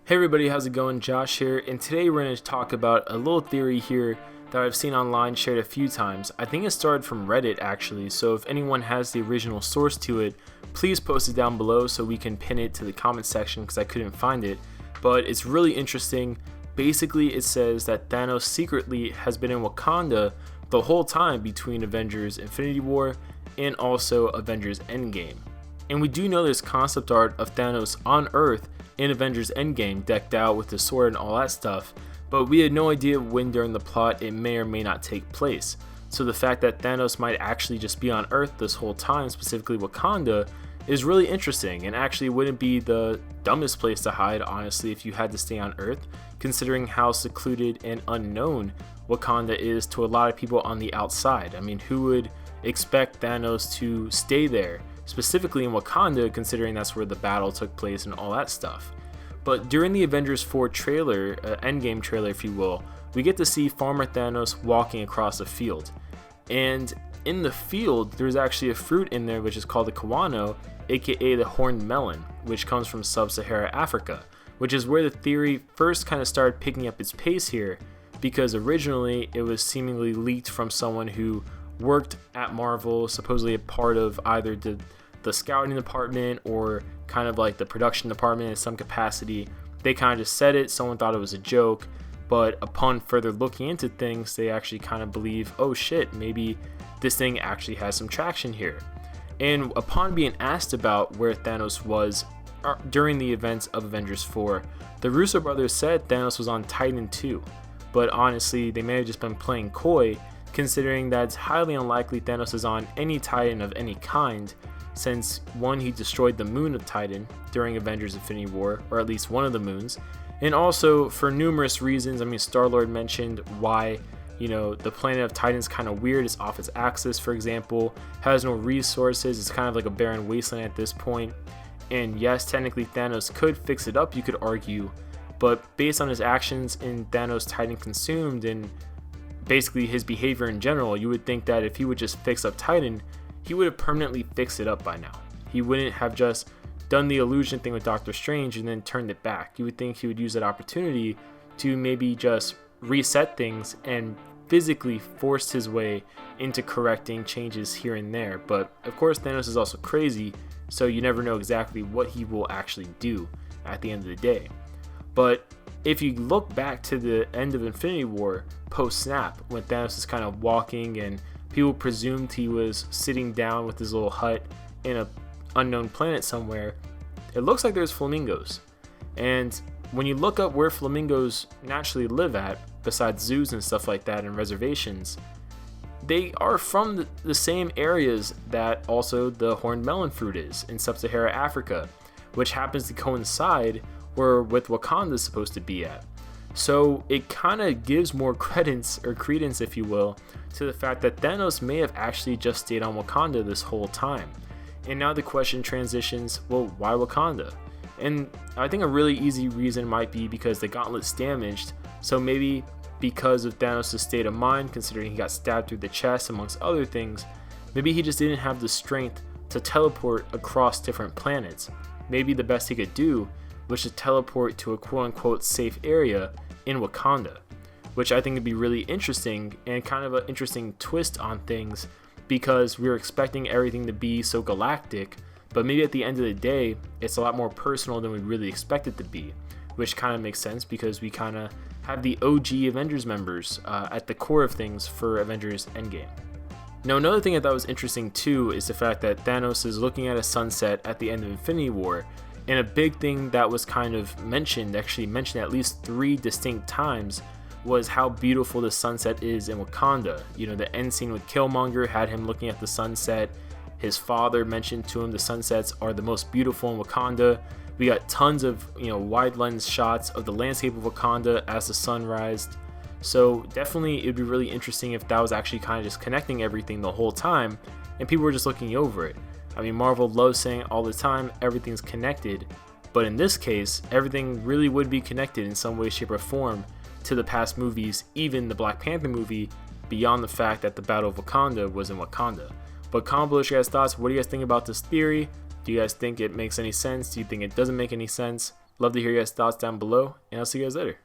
Hey everybody, how's it going? Josh here, and today we're going to talk about a little theory here that I've seen online shared a few times. I think it started from Reddit actually, so if anyone has the original source to it, please post it down below so we can pin it to the comment section because I couldn't find it. But it's really interesting. Basically, it says that Thanos secretly has been in Wakanda the whole time between Avengers Infinity War and also Avengers Endgame. And we do know there's concept art of Thanos on Earth in Avengers Endgame, decked out with the sword and all that stuff, but we had no idea when during the plot it may or may not take place. So the fact that Thanos might actually just be on Earth this whole time, specifically Wakanda, is really interesting, and actually wouldn't be the dumbest place to hide, honestly, if you had to stay on Earth, considering how secluded and unknown Wakanda is to a lot of people on the outside. I mean, who would expect Thanos to stay there, specifically in Wakanda, considering that's where the battle took place and all that stuff. But during the Avengers 4 trailer, Endgame trailer if you will, we get to see Farmer Thanos walking across a field. And in the field, there's actually a fruit in there which is called the Kawano, aka the horned melon, which comes from sub-Saharan Africa, which is where the theory first kind of started picking up its pace here, because originally it was seemingly leaked from someone who worked at Marvel, supposedly a part of either the scouting department or kind of like the production department in some capacity. They kind of just said it, someone thought it was a joke, but upon further looking into things, they actually kind of believe, oh shit, maybe this thing actually has some traction here. And upon being asked about where Thanos was during the events of Avengers 4, the Russo brothers said Thanos was on Titan 2, but honestly, they may have just been playing coy, considering that it's highly unlikely Thanos is on any Titan of any kind, since one, he destroyed the moon of Titan during Avengers Infinity War, or at least one of the moons, and also for numerous reasons. I mean, Star-Lord mentioned why, the planet of Titan's kind of weird, it's off its axis, for example, has no resources, it's kind of like a barren wasteland at this point, and yes, technically Thanos could fix it up, you could argue, but based on his actions in Thanos Titan Consumed and basically his behavior in general, you would think that if he would just fix up Titan, he would have permanently fixed it up by now. He wouldn't have just done the illusion thing with Doctor Strange and then turned it back. You would think he would use that opportunity to maybe just reset things and physically force his way into correcting changes here and there. But of course, Thanos is also crazy, so you never know exactly what he will actually do at the end of the day. But if you look back to the end of Infinity War post-snap, when Thanos is kind of walking and people presumed he was sitting down with his little hut in an unknown planet somewhere, it looks like there's flamingos. And when you look up where flamingos naturally live at, besides zoos and stuff like that and reservations, they are from the same areas that also the horned melon fruit is in sub-Saharan Africa, which happens to coincide where with Wakanda is supposed to be at. So it kind of gives more credence, if you will, to the fact that Thanos may have actually just stayed on Wakanda this whole time. And now the question transitions, well, why Wakanda? And I think a really easy reason might be because the gauntlet's damaged, so maybe because of Thanos' state of mind, considering he got stabbed through the chest amongst other things, maybe he just didn't have the strength to teleport across different planets. Maybe the best he could do was to teleport to a quote-unquote safe area in Wakanda, which I think would be really interesting and kind of an interesting twist on things, because we were expecting everything to be so galactic, but maybe at the end of the day, it's a lot more personal than we really expect it to be, which kind of makes sense because we kind of have the OG Avengers members at the core of things for Avengers Endgame. Now, another thing I thought was interesting too is the fact that Thanos is looking at a sunset at the end of Infinity War, and a big thing that was kind of mentioned at least 3 distinct times, was how beautiful the sunset is in Wakanda. The end scene with Killmonger had him looking at the sunset. His father mentioned to him the sunsets are the most beautiful in Wakanda. We got tons of wide lens shots of the landscape of Wakanda as the sun rised. So definitely it'd be really interesting if that was actually kind of just connecting everything the whole time and people were just looking over it. I mean, Marvel loves saying all the time everything's connected, but in this case, everything really would be connected in some way, shape, or form to the past movies, even the Black Panther movie, beyond the fact that the Battle of Wakanda was in Wakanda. But comment below your guys' thoughts. What do you guys think about this theory? Do you guys think it makes any sense? Do you think it doesn't make any sense? Love to hear your guys' thoughts down below, and I'll see you guys later.